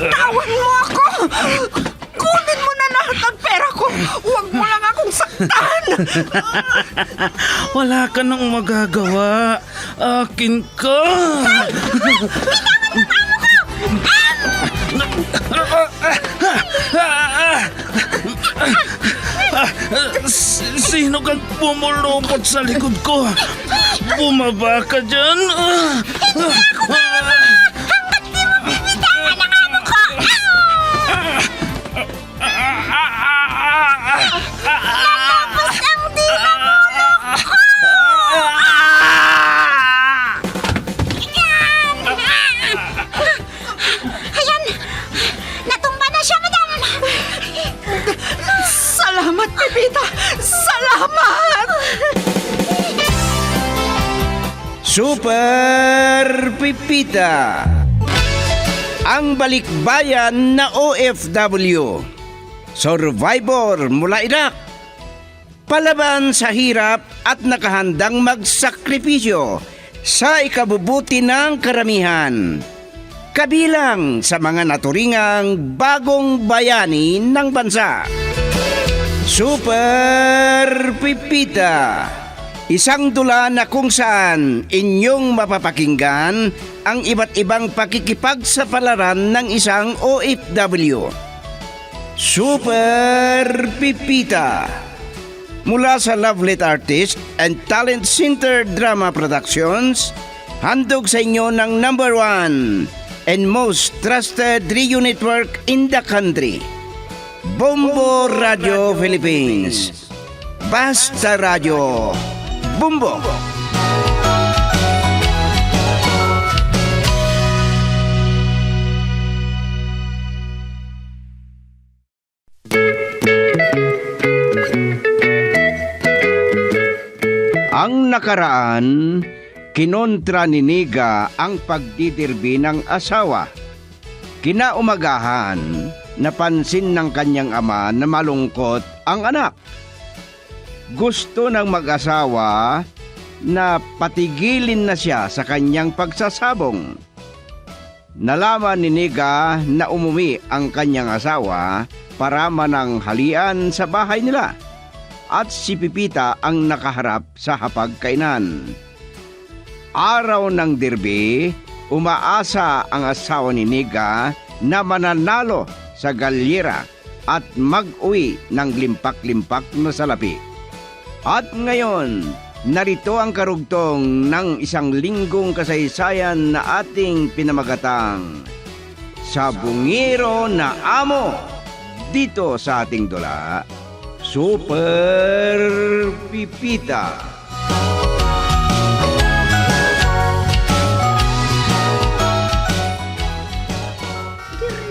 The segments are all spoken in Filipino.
Bitawan mo ako! Kunin mo na lahat ng pera ko! Huwag mo lang akong saktan! Wala ka nang magagawa. Akin ka. Sino kang pumulupot sa likod ko? Bumaba ka dyan. Ayan! Natumba na siya, madam! Salamat, Pepita! Salamat! Super Pipita, ang balikbayan na OFW, survivor mula Iraq, palaban sa hirap at nakahandang magsakripisyo sa ikabubuti ng karamihan, kabilang sa mga naturingang bagong bayani ng bansa. Super Pipita, isang dula na kung saan inyong mapapakinggan ang iba't ibang pakikipagsapalaran ng isang OFW. Super Pipita, mula sa Lovelet Artist and Talent Center Drama Productions, handog sa inyo ng #1 and most trusted radio network in the country, Bombo Radio Philippines. Basta Radio Bombo. Ang nakaraan, kinontra ni Niga ang pagdidirbi ng asawa. Kinaumagahan, napansin ng kanyang ama na malungkot ang anak. Gusto ng mag-asawa na patigilin na siya sa kanyang pagsasabong. Nalaman ni Niga na umuwi ang kanyang asawa para mananghalian sa bahay nila, at si Pipita ang nakaharap sa hapagkainan. Araw ng dirbi, umaasa ang asawa ni Niga na mananalo sa galyera at mag-uwi ng limpak-limpak na salapi. At ngayon, narito ang karugtong ng isang linggong kasaysayan na ating pinamagatang Sa Bungiro na Amo, dito sa ating dula, Super Pipita.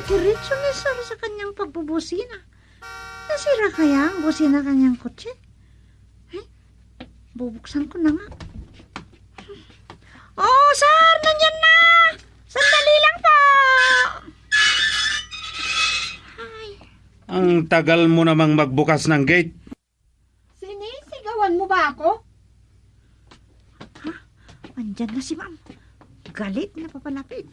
Diretso ni Sir sa kanyang pagbubusina. Nasira kaya ang busina kanyang kotse? Bubuksan ko na nga. Oh, Sir! Nandyan na! Sandali lang po! Ay. Ang tagal mo namang magbukas ng gate. Sinisigawan mo ba ako? Ha? Andyan na si Ma'am. Galit na papalapit.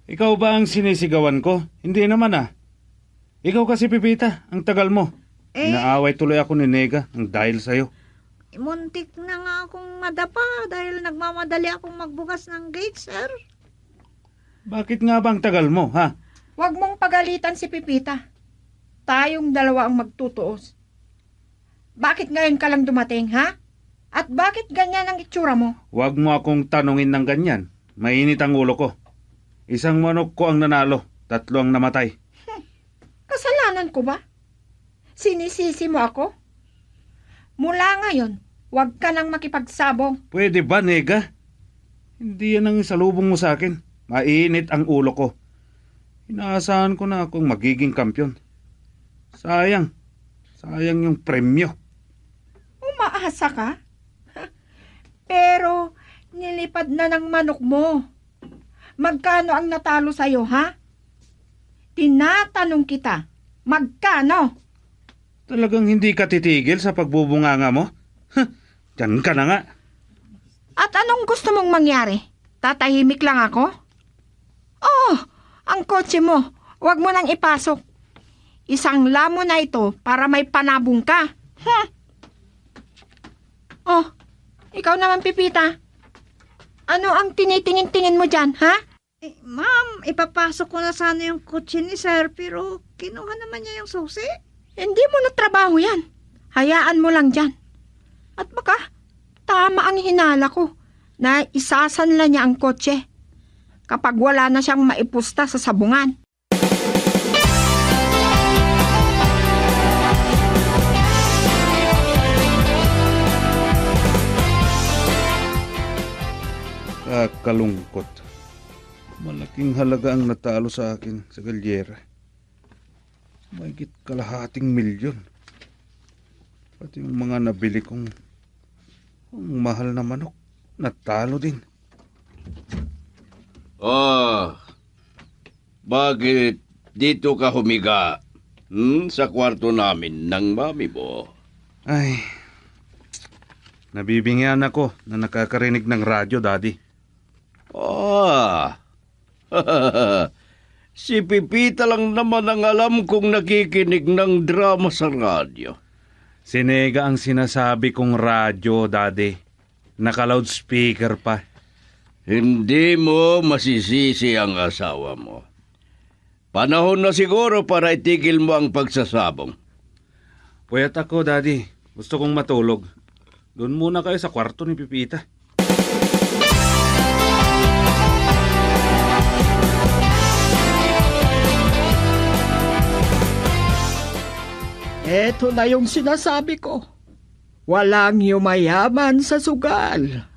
Ikaw ba ang sinisigawan ko? Hindi naman ah. Ikaw kasi, Pipita, ang tagal mo. Naaway tuloy ako ni Nega ang dahil sa'yo. Muntik na nga akong madapa dahil nagmamadali akong magbukas ng gate, Sir. Bakit nga ba ang tagal mo, ha? Huwag mong pagalitan si Pipita. Tayong dalawa ang magtutuos. Bakit ngayon ka lang dumating, ha? At bakit ganyan ang itsura mo? Huwag mo akong tanungin ng ganyan. Mainit ang ulo ko. Isang manok ko ang nanalo, 3 ang namatay. Kasalanan ko ba? Sinisisi mo ako? Mula ngayon, huwag ka nang makipagsabong. Pwede ba, Nega? Hindi yan ang isalubong mo sa akin. Mainit ang ulo ko. Inaasahan ko na akong magiging kampyon. Sayang. Sayang yung premyo. Umaasa ka? Pero nilipad na ng manok mo. Magkano ang natalo sa'yo, ha? Tinatanong kita, magkano? Talagang hindi ka titigil sa pagbubunganga mo? Diyan ka na nga. At anong gusto mong mangyari? Tatahimik lang ako? Oh, ang ang kotse mo. Huwag mo nang ipasok. Isang lamo na ito para may panabong ka. Oh, ikaw naman, Pipita. Ano ang tinitingin-tingin mo dyan, ha? Ma'am, ipapasok ko na sana yung kotse ni sir, pero kinuha naman niya yung susi. Hindi mo na trabaho yan. Hayaan mo lang dyan. At baka, tama ang hinala ko na isasanla niya ang kotse kapag wala na siyang maipusta sa sabungan. Kakalungkot. Malaking halaga ang natalo sa akin sa galyera. Mahigit kalahating milyon. Pati yung mga nabili kong mahal na manok, natalo din. Bakit dito ka humiga? Sa kwarto namin ng mami mo. Ay, nabibingyan ako na nakakarinig ng radyo, Daddy. Si Pipita lang naman ang alam kong nakikinig ng drama sa radyo. Sinega ang sinasabi kong radyo, Daddy. Naka-loudspeaker pa. Hindi mo masisisi ang asawa mo. Panahon na siguro para itigil mo ang pagsasabong. Puyat ako, Daddy. Gusto kong matulog. Doon muna kayo sa kwarto ni Pipita. Eto na yung sinasabi ko. Walang yumayaman sa sugal.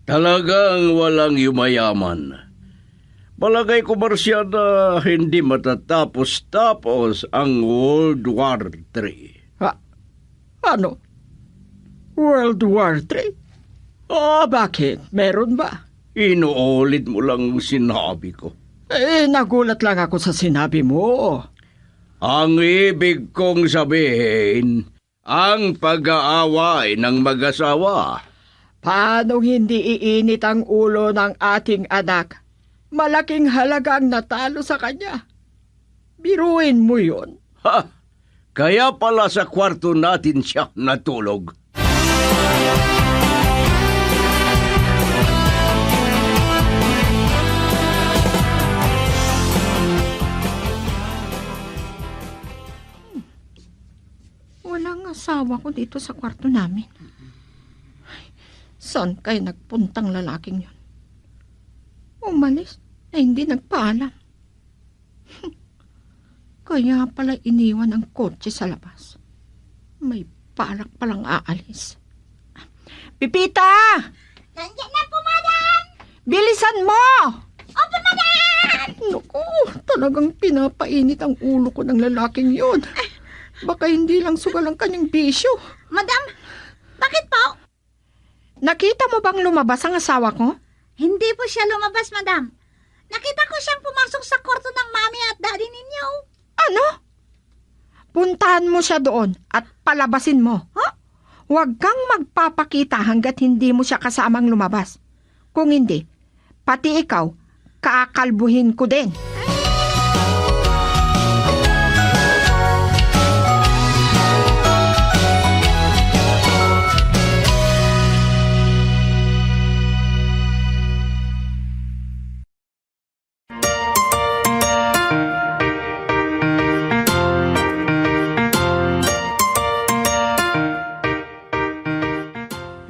Talagang walang yumayaman. Palagay ko, Marcia, na hindi matatapos-tapos ang World War III. Ano? World War III? Bakit? Meron ba? Inuulit mo lang sinabi ko. Nagulat lang ako sa sinabi mo. Ang ibig kong sabihin, ang pag-aaway ng mag-asawa. Paano hindi iinit ang ulo ng ating anak? Malaking halaga ang natalo sa kanya. Biruin mo yun. Kaya pala sa kwarto natin siya natulog. Walang asawa ko dito sa kwarto namin. Saan kayo nagpuntang lalaking yun? Umalis na hindi nagpaalam. Kaya pala iniwan ang kotse sa labas. May palak palang aalis. Pipita! Nandiyan na po, madam! Bilisan mo! Opo, madam! Naku, talagang pinapainit ang ulo ko ng lalaking yun. Baka hindi lang sugal ang kanyang bisyo. Madam, bakit po? Nakita mo bang lumabas ang asawa ko? Hindi po siya lumabas, madam. Nakita ko siyang pumasok sa kwarto ng mami at daddy ninyo. Ano? Puntahan mo siya doon at palabasin mo. Huh? Huwag kang magpapakita hanggat hindi mo siya kasamang lumabas. Kung hindi, pati ikaw, kakalbuhin ko din.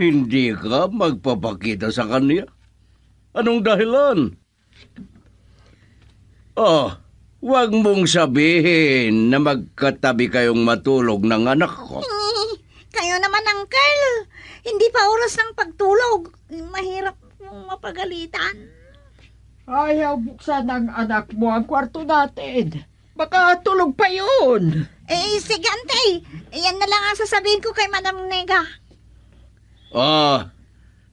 Hindi ka magpapakita sa kanya? Anong dahilan? Huwag mong sabihin na magkatabi kayong matulog ng anak ko. Kayo naman, Uncle. Hindi pa oras ng pagtulog. Mahirap mong mapagalitan. Ayaw buksan ng anak mo ang kwarto natin. Baka tulog pa yun. Sige, Ante. Yan na lang ang sasabihin ko kay Madam Nega.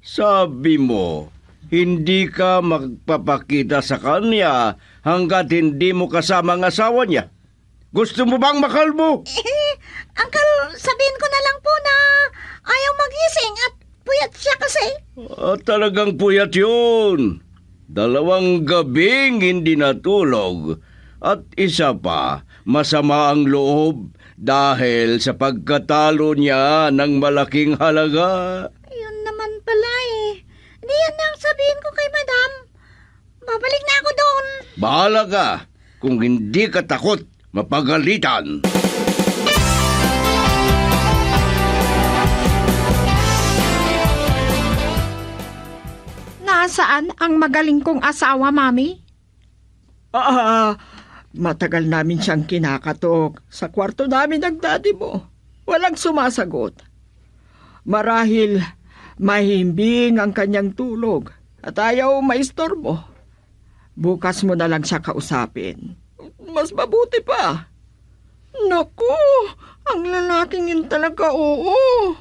Sabi mo, hindi ka magpapakita sa kanya hanggat hindi mo kasama ang asawa niya. Gusto mo bang makalbo? Uncle, sabihin ko na lang po na ayaw magising at puyat siya kasi. Talagang puyat yun. 2 gabing hindi natulog At isa pa, masama ang loob dahil sa pagkatalo niya ng malaking halaga. Yun naman pala eh. Di yan na ang sabihin ko kay madam. Babalik na ako doon. Bahala ka kung hindi ka takot mapagalitan. Nasaan ang magaling kong asawa, Mami? Matagal namin siyang kinakatok. Sa kwarto namin ng daddy mo. Walang sumasagot. Marahil mahimbing ang kanyang tulog at ayaw maistorbo. Bukas mo na lang siya kausapin. Mas mabuti pa. Naku, ang lalaking yun talaga, oo.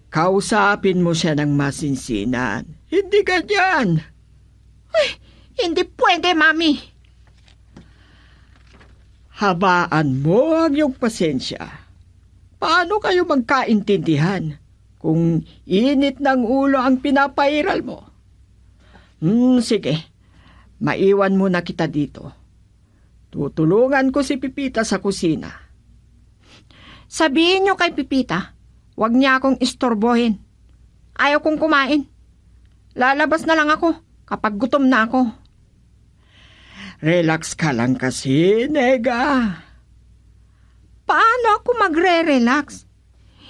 Kausapin mo siya ng masinsinan. Hindi ganyan. Hindi pwede, Mami. Habaan mo ang iyong pasensya. Paano kayo magkaintindihan kung init ng ulo ang pinapairal mo? Sige, maiwan mo na kita dito. Tutulungan ko si Pipita sa kusina. Sabihin niyo kay Pipita, huwag niya akong istorbohin. Ayaw kong kumain. Lalabas na lang ako kapag gutom na ako. Relax ka lang kasi, nega. Paano ako magre-relax?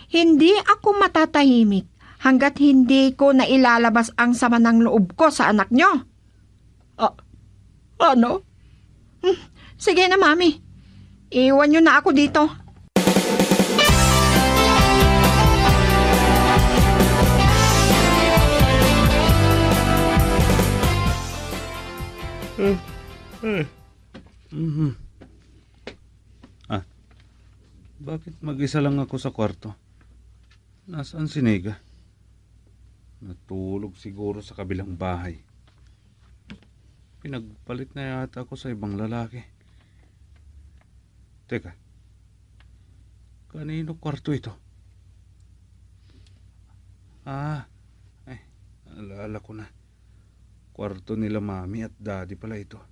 Hindi ako matatahimik hanggat hindi ko nailalabas ang sama ng loob ko sa anak niyo. Ano? Sige na, Mami. Iwan niyo na ako dito. Bakit mag-isa lang ako sa kwarto? Nasaan si Nega? Natulog siguro sa kabilang bahay. Pinagpalit na yata ako sa ibang lalaki. Teka, kanino kwarto ito? Naalala ko na. Kwarto nila Mami at Daddy pala ito.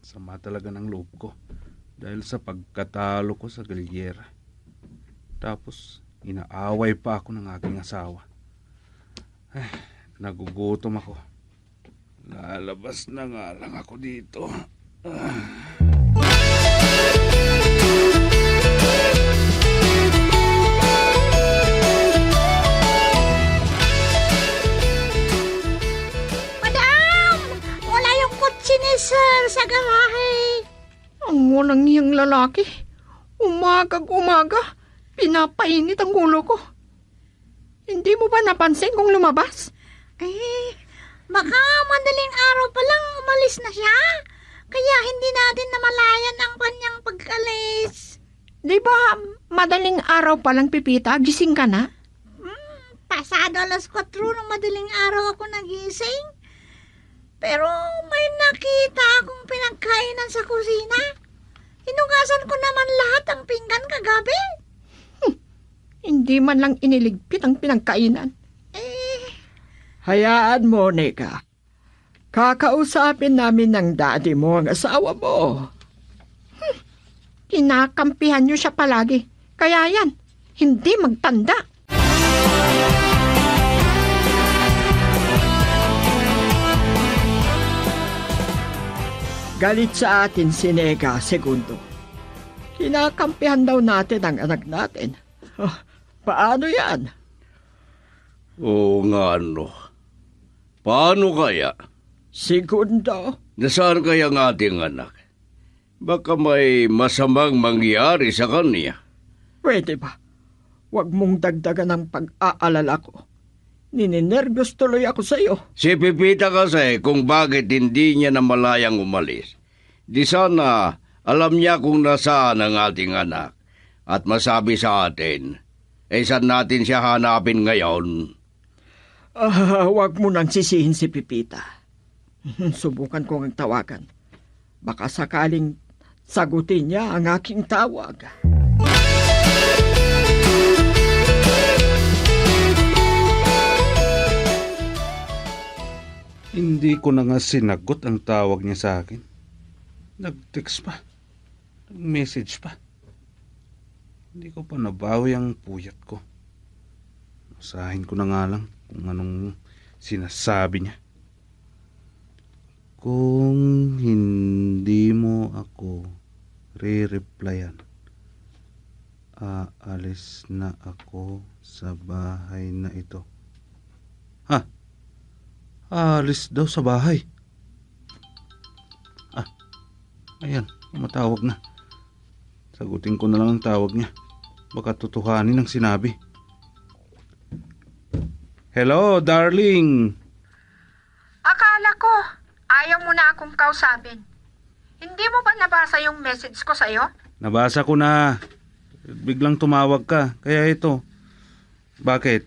Sama talaga ng loob ko dahil sa pagkatalo ko sa galyera. Tapos, inaaway pa ako ng aking asawa. Nagugutom ako. Lalabas na nga lang ako dito. Madam! Wala yung kutsi ni sir sa garahe. Ang walang niyang lalaki. Umaga, pinapainit ang ulo ko. Hindi mo ba napansin kung lumabas? Baka madaling araw pa lang umalis na siya. Kaya hindi natin namalayan ang kanyang pag-alis. Di ba madaling araw pa lang, Pipita? Gising ka na? Pasado alas 4 ng madaling araw ako nagising. Pero may nakita akong pinagkainan sa kusina. Hinugasan ko naman lahat ang pinggan kagabi. Hindi man lang iniligpit ang pinagkainan. Hayaan mo, nega. Kakausapin namin ng daddy mo ang asawa mo. Kinakampihan niyo siya palagi. Kaya yan, hindi magtanda. Galit sa atin si Nega, segundo. Kinakampihan daw natin ang anak natin. Paano yan? Oo nga, ano. Paano kaya? Segundo? Nasaan kaya ang ating anak? Baka may masamang mangyari sa kanya. Pwede ba? Huwag mong dagdagan ang pag-aalala ko. Nininervyos tuloy ako sa iyo. Si Pipita kasi kung bakit hindi niya namalayang umalis. Di sana alam niya kung nasaan ang ating anak at masabi sa atin, saan natin siya hanapin ngayon? Huwag mo nang sisihin si Pipita. Subukan ko ang tawagan. Baka sakaling sagutin niya ang aking tawag. Hindi ko na nga sinagot ang tawag niya sa akin. Nag-text pa. Nag-message pa. Hindi ko pa nabawi ang puyat ko. Usahin ko na nga lang kung anong sinasabi niya. Kung hindi mo ako re-replyan, aalis na ako sa bahay na ito. Ha? Aalis daw sa bahay. Ayan, matawag na. Sagutin ko na lang ang tawag niya. Baka tutuhanin ang sinabi. Hello, darling. Akala ko, ayaw mo na akong kausapin. Hindi mo ba nabasa yung message ko sa'yo? Nabasa ko na. Biglang tumawag ka. Kaya ito. Bakit?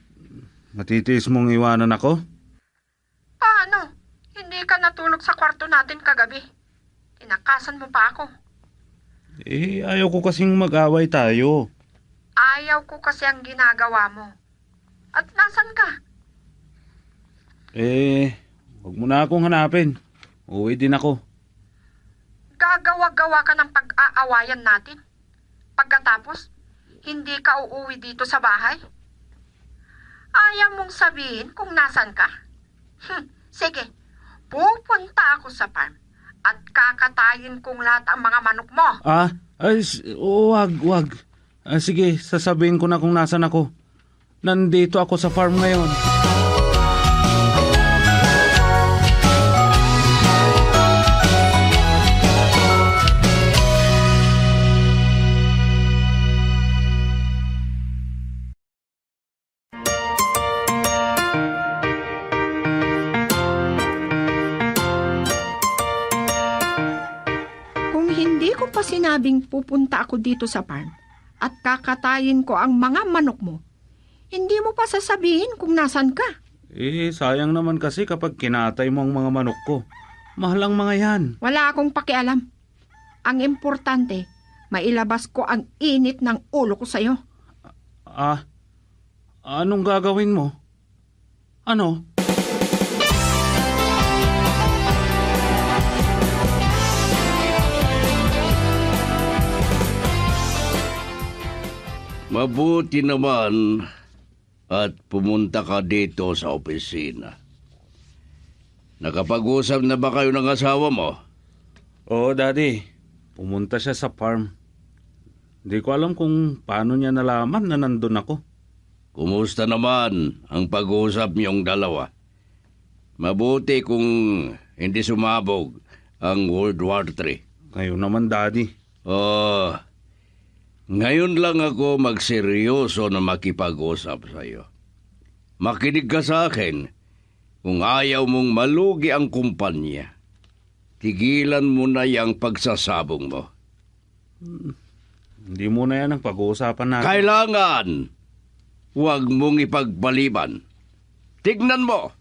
Matitiis mong iwanan ako? Paano? Hindi ka natulog sa kwarto natin kagabi. Tinakasan mo pa ako. Ayaw ko kasing mag-away tayo. Ayaw ko kasi ang ginagawa mo. At nasan ka? Huwag mo na akong hanapin. Uwi din ako. Gagawa-gawa ka ng pag-aawayan natin. Pagkatapos, hindi ka uuwi dito sa bahay? Ayaw mong sabihin kung nasan ka? Sige, pupunta ako sa farm at kakatayin kong lahat ang mga manok mo. Wag. Sige, sasabihin ko na kung nasan ako. Nandito ako sa farm ngayon. Kung hindi ko pa sinabing pupunta ako dito sa farm at kakatayin ko ang mga manok mo, hindi mo pa sasabihin kung nasan ka. Sayang naman kasi kapag kinatay mo ang mga manok ko. Mahal ang mga yan. Wala akong pakialam. Ang importante, mailabas ko ang init ng ulo ko sa'yo. Anong gagawin mo? Ano? Mabuti naman at pumunta ka dito sa opisina. Nakapag-usap na ba kayo ng asawa mo? Oo, Daddy. Pumunta siya sa farm. Hindi ko alam kung paano niya nalaman na nandun ako. Kumusta naman ang pag-uusap niyong dalawa? Mabuti kung hindi sumabog ang World War III. Ngayon naman, Daddy. Ngayon lang ako magseryoso na makipag-usap sa iyo. Makinig ka sa akin. Kung ayaw mong malugi ang kumpanya, tigilan mo na yung pagsasabong mo. Hindi mo na yan ang pag-uusapan natin. Kailangan! Huwag mong ipagpaliban. Tignan mo!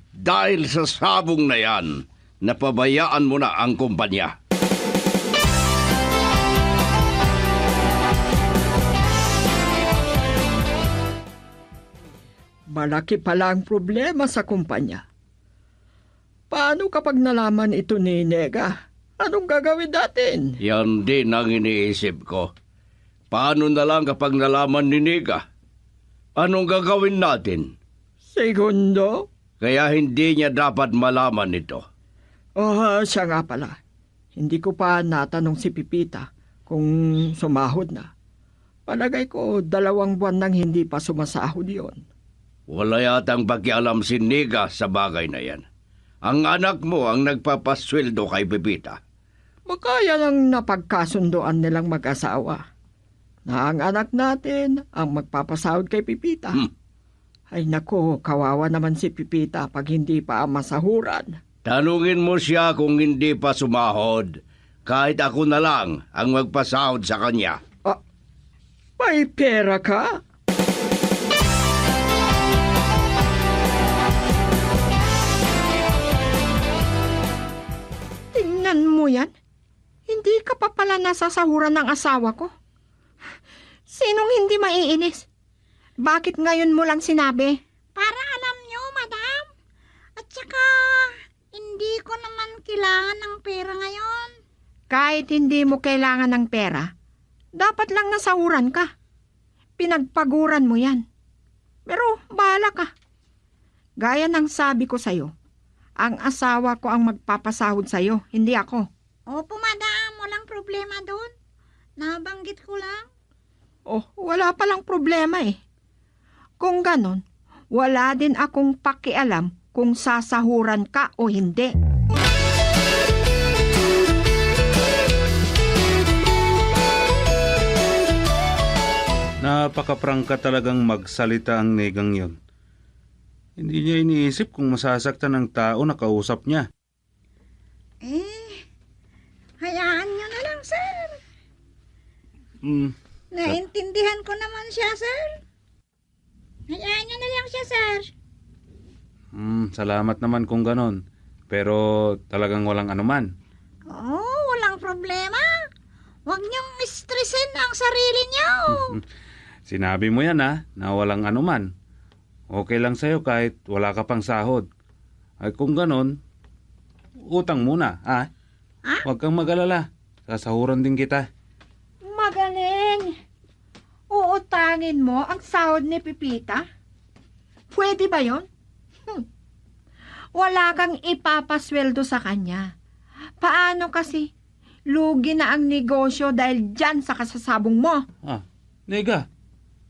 Dahil sa sabong na yan, napabayaan mo na ang kumpanya. Malaki pala ang problema sa kumpanya. Paano kapag nalaman ito ni Nega? Anong gagawin natin? Yan din ang iniisip ko. Paano na lang kapag nalaman ni Nega? Anong gagawin natin? Segundo? Kaya hindi niya dapat malaman ito. Siya nga pala. Hindi ko pa natanong si Pipita kung sumahod na. Palagay ko 2 buwan nang hindi pa sumasahod yon. Wala yatang pakialam si Nega sa bagay na yan. Ang anak mo ang nagpapasweldo kay Pipita. Baka yan ang napagkasundoan nilang mag-asawa. Na ang anak natin ang magpapasahod kay Pipita. Ay nako, kawawa naman si Pipita pag hindi pa masahuran. Tanungin mo siya kung hindi pa sumahod. Kahit ako na lang ang magpasahod sa kanya. May pera ka? Tingnan mo yan. Hindi ka pa pala nasasahuran ng asawa ko. Sinong hindi maiinis? Bakit ngayon mo lang sinabi? Para alam nyo, madam. At saka, kailangan ng pera ngayon. Kahit hindi mo kailangan ng pera, dapat lang nasahuran ka. Pinagpaguran mo yan. Pero bahala ka. Gaya ng sabi ko sa'yo, ang asawa ko ang magpapasahod sa'yo, hindi ako. Opo, madam. Walang problema doon. Nabanggit ko lang. Oh, wala palang problema eh. Kung ganon, wala din akong pakialam kung sasahuran ka o hindi. Napakaprangka talagang magsalita ang negang yon. Hindi niya iniisip kung masasaktan ng tao na kausap niya. Hayaan nyo na lang, sir. Hmm, Naintindihan ko naman siya, sir. Hayaan nyo na lang siya, sir. salamat naman kung ganon. Pero talagang walang anuman. Oo, walang problema. Huwag niyong stressin ang sarili niyo. Sinabi mo yan na walang anuman. Okay lang sa'yo kahit wala ka pang sahod. Ay kung ganon, utang muna, ha? Huwag kang mag-alala. Sasahuran din kita. Magaling! Uutangin mo ang sahod ni Pipita? Pwede ba yon? Wala kang ipapasweldo sa kanya. Paano kasi? Lugi na ang negosyo dahil dyan sa kasasabong mo. Nega,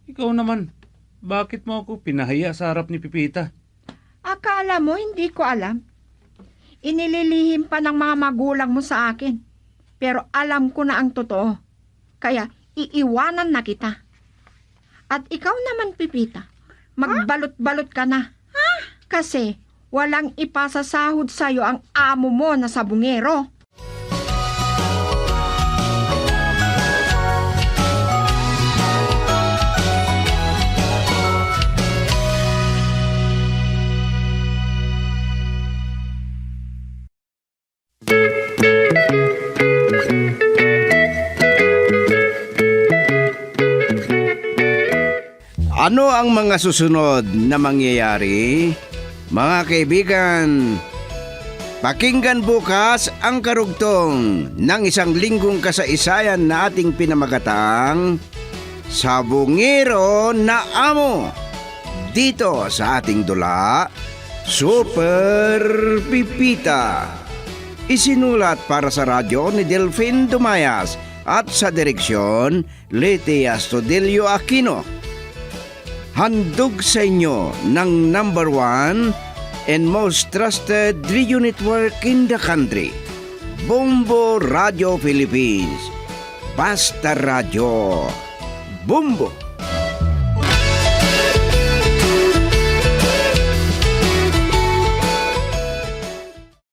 ikaw naman. Bakit mo ako pinahiya sa harap ni Pipita? Akala mo hindi ko alam? Inililihim pa ng mga magulang mo sa akin. Pero alam ko na ang totoo. Kaya iiwanan na kita. At ikaw naman, Pipita, magbalot-balot ka na. Kasi walang ipasasahod sa'yo ang amo mo na sabungero. Ano ang mga susunod na mangyayari? Mga kaibigan, pakinggan bukas ang karugtong ng isang linggong kasaysayan na ating pinamagatang Sabungero na Amo. Dito sa ating dula, Super Pipita. Isinulat para sa radyo ni Delfin Dumayas at sa direksyon Lete Astudillo Aquino. Handog sa inyo ng number 1 and most trusted radio network in the country, Bombo Radio Philippines. Basta Radio. Bombo!